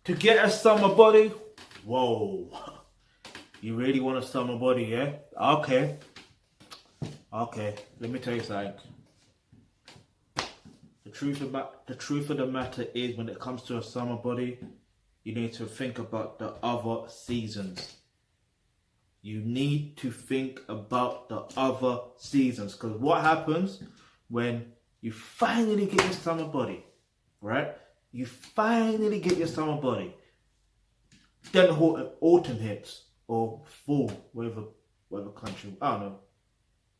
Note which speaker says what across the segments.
Speaker 1: To get a summer body? Whoa. You really want a summer body, yeah? Okay. Okay, let me tell you something. The truth of the matter is, when it comes to a summer body, you need to think about the other seasons. You need to think about the other seasons. Because what happens when you finally get your summer body, right? You finally get your summer body. Then autumn hits, or fall, whatever country, I don't know.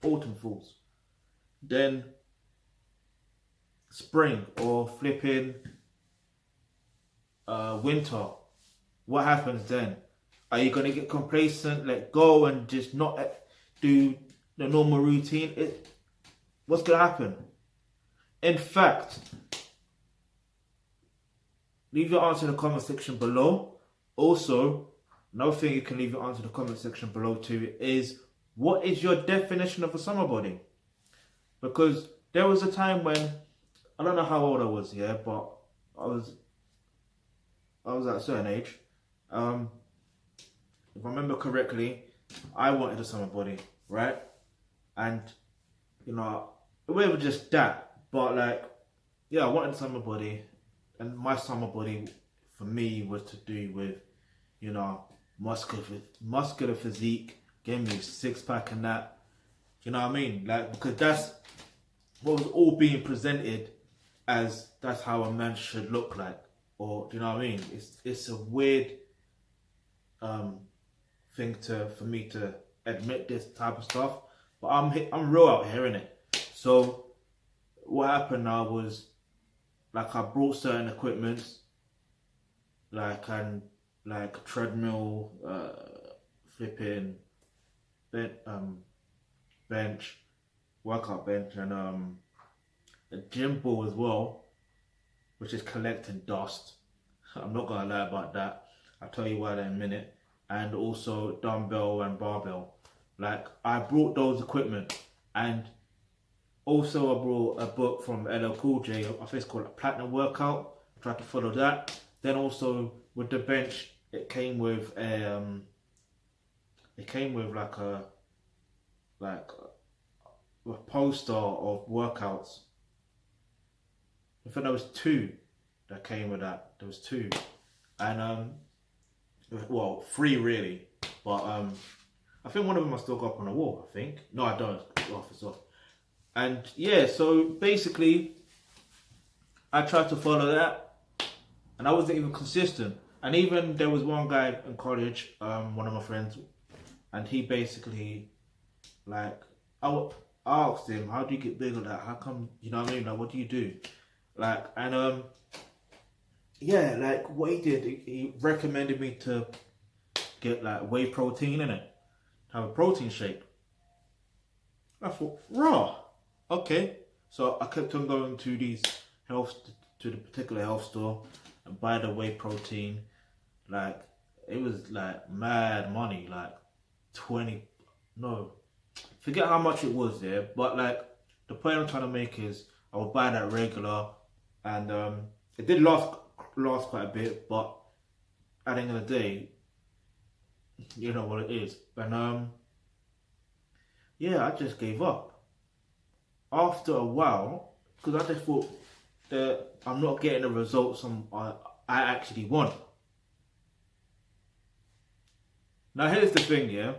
Speaker 1: Autumn falls. Then spring or flipping winter. What happens then? Are you gonna get complacent, let go, and just not do the normal routine? What's gonna happen? In fact, leave your answer in the comment section below. Also, another thing you can leave your answer in the comment section below too is, what is your definition of a summer body? Because there was a time when, I don't know how old I was, yeah, but I was at a certain age. If I remember correctly, I wanted a summer body, right? And, you know, it wasn't just that, but like, yeah, I wanted a summer body. And my summer body, for me, was to do with, you know, muscular physique, getting me a six-pack and that. You know what I mean? Like, because that's what was all being presented as, that's how a man should look like. Or, do you know what I mean? It's a weird thing for me to admit this type of stuff, but I'm real out here, innit? So what happened now was, like, I brought certain equipments, like treadmill, flipping, bench, workout bench, and a gym ball as well, which is collecting dust. I'm not gonna lie about that. I'll tell you why in a minute. And also dumbbell and barbell. Like, I brought those equipment, and also I brought a book from LL Cool J. I think it's called a Platinum Workout. I tried to follow that. Then also with the bench, it came with like a poster of workouts. I think there was two that came with that. There was two, and well, three really, but I think one of them I still got up on the wall. I think no, I don't. It's off. And yeah, so basically, I tried to follow that, and I wasn't even consistent. And even there was one guy in college, one of my friends, and he basically, like, I asked him, how do you get bigger? Like, how come, you know what I mean? Like, what do you do? Like, and yeah, like, what he did, he recommended me to get like whey protein in it, have a protein shake. I thought, raw, okay. So I kept on going to the particular health store and buy the whey protein. Like, it was like mad money, like 20, no, forget how much it was there. But like, the point I'm trying to make is, I would buy that regular, and it did last quite a bit, but at the end of the day, you know what it is. And yeah, I just gave up after a while, because I just thought that I'm not getting the results I actually want. Now here's the thing, yeah.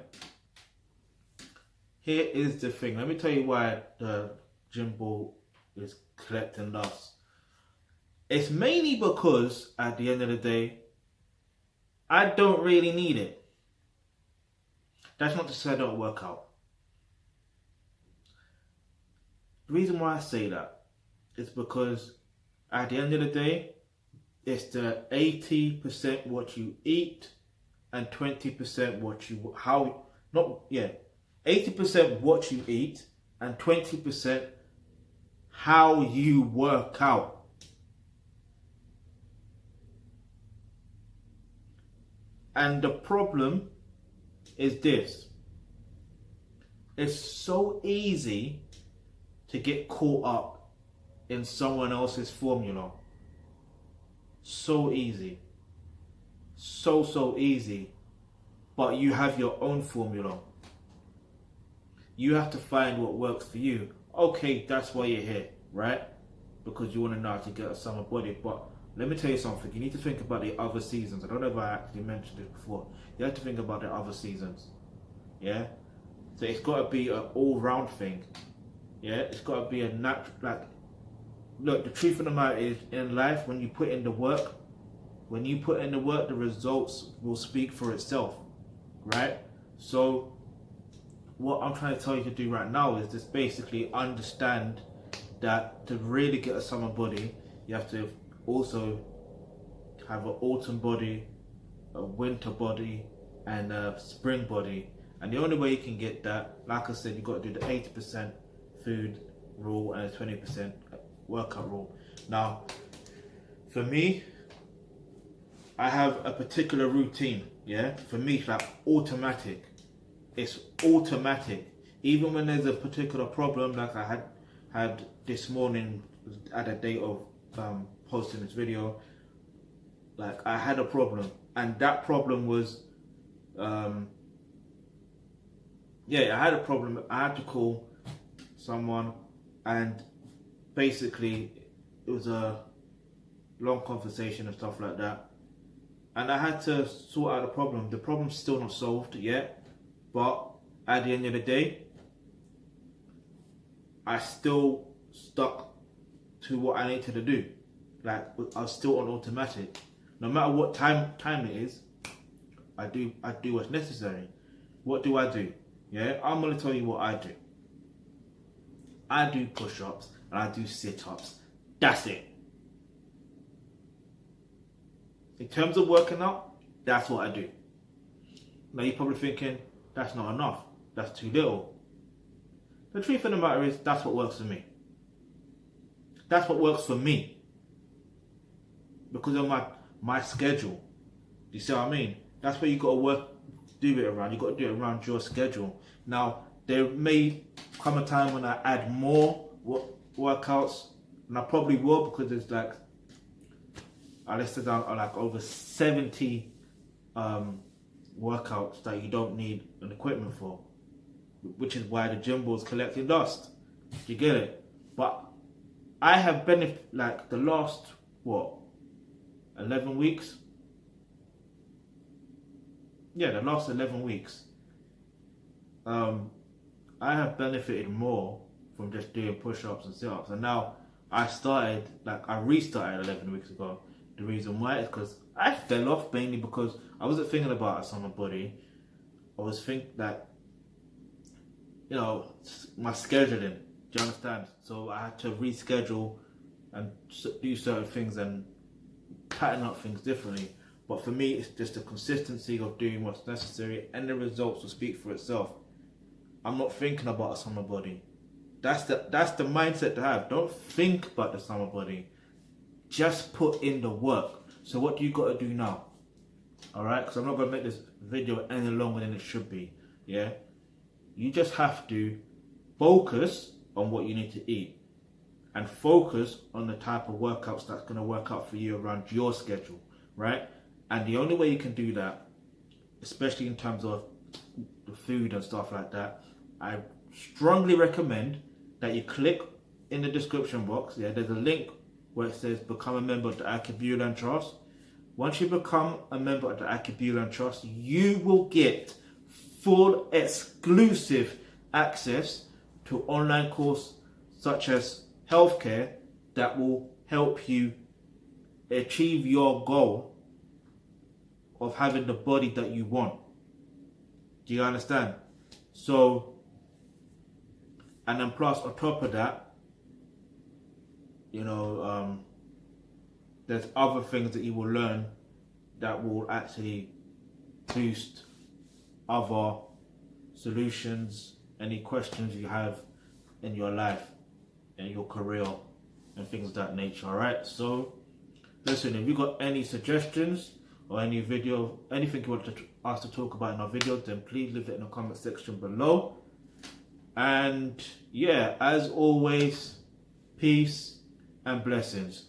Speaker 1: Here is the thing. Let me tell you why the gym ball is collecting dust. It's mainly because at the end of the day, I don't really need it. That's not to say I don't work out. The reason why I say that is because at the end of the day, it's the 80% what you eat and 20% what you 80% what you eat and 20% how you work out. And the problem is this. It's so easy to get caught up in someone else's formula. So easy. so easy, but you have your own formula. You have to find what works for you. Okay, that's why you're here, right? Because you want to know how to get a summer body. But let me tell you something. You need to think about the other seasons. I don't know if I actually mentioned it before. You have to think about the other seasons. Yeah? So it's got to be an all-round thing. Yeah? It's got to be a natural, like, look, the truth of the matter is, in life, when you put in the work, the results will speak for itself, right? So what I'm trying to tell you to do right now is just basically understand that to really get a summer body, you have to also have an autumn body, a winter body, and a spring body. And the only way you can get that, like I said, you've got to do the 80% food rule and a 20% workout rule. Now, for me, I have a particular routine, yeah? For me, it's like automatic. It's automatic. Even when there's a particular problem, like I had this morning at a date of posting this video, like I had a problem, and that problem was, I had a problem. I had to call someone, and basically it was a long conversation and stuff like that, and I had to sort out the problem. The problem's still not solved yet, but at the end of the day, I still stuck to what I needed to do. Like, I was still on automatic. No matter what time it is, I do what's necessary. What do I do? Yeah, I'm gonna tell you what I do. I do push-ups and I do sit-ups. That's it. In terms of working out, that's what I do. Now you're probably thinking, that's not enough. That's too little. The truth of the matter is, that's what works for me. That's what works for me. Because of my schedule. Do you see what I mean? That's where you got to do it around. You got to do it around your schedule. Now, there may come a time when I add more workouts, and I probably will, because there's like, I listed down like over 70 workouts that you don't need an equipment for, which is why the gym ball's collecting dust. You get it? But I have like the last 11 weeks. Yeah, the last 11 weeks. I have benefited more from just doing push-ups and sit-ups, and now I restarted 11 weeks ago. The reason why is because I fell off, mainly because I wasn't thinking about a summer body. I was thinking that, my scheduling. Do you understand? So I had to reschedule and do certain things and pattern up things differently. But for me, it's just the consistency of doing what's necessary, and the results will speak for itself. I'm not thinking about a summer body. That's the mindset to have. Don't think about the summer body. Just put in the work. So what do you got to do now? Alright? Because I'm not going to make this video any longer than it should be. Yeah? You just have to focus on what you need to eat. And focus on the type of workouts that's going to work out for you around your schedule. Right? And the only way you can do that, especially in terms of the food and stuff like that, I strongly recommend that you click in the description box. Yeah, there's a link where it says become a member of the Onochie-Obayuwana Trust. Once you become a member of the Onochie-Obayuwana Trust, you will get full exclusive access to online courses such as healthcare that will help you achieve your goal of having the body that you want. Do you understand? So, and then plus on top of that, there's other things that you will learn that will actually boost other solutions, any questions you have in your life and your career and things of that nature. Alright, so listen, if you got any suggestions or any video, anything you want us to talk about in our videos, then please leave it in the comment section below. And yeah, as always, peace and blessings.